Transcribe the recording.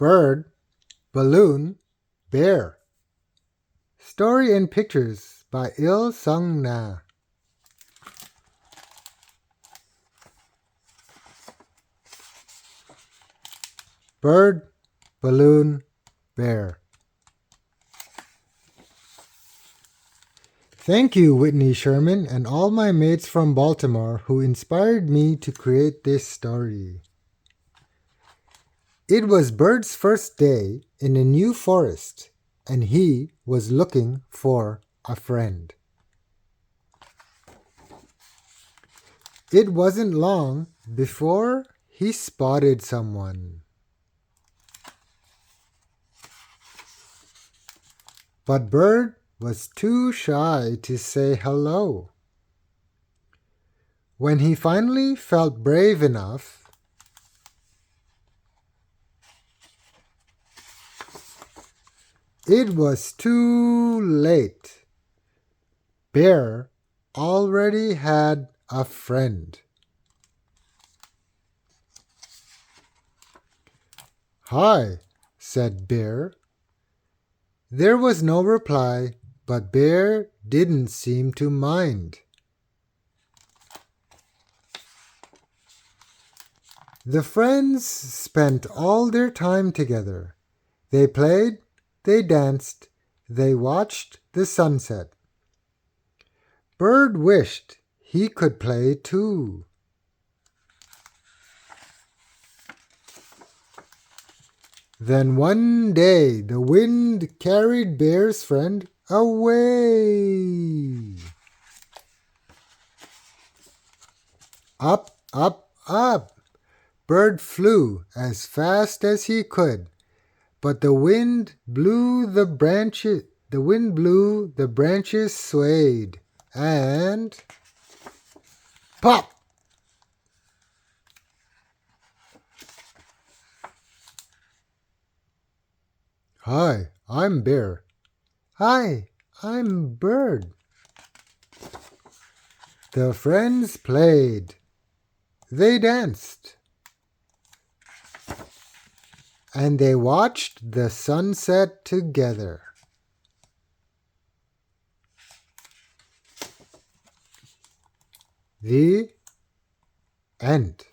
Bird, balloon, bear. Story and pictures by Il Sung Na. Bird, balloon, bear. Thank you, Whitney Sherman, and all my mates from Baltimore who inspired me to create this story. It was Bird's first day in a new forest, and he was looking for a friend. It wasn't long before he spotted someone. But Bird was too shy to say hello. When he finally felt brave enough, it was too late. Bear already had a friend. "Hi," said Bear. There was no reply, but Bear didn't seem to mind. The friends spent all their time together. They played, they danced, they watched the sunset. Bird wished he could play too. Then one day the wind carried Bear's friend away. Up, up, up. Bird flew as fast as he could, but the wind blew the branches. The branches swayed, and pop! "Hi, I'm Bear." "Hi, I'm Bird." The friends played. They danced. And they watched the sunset together. The end.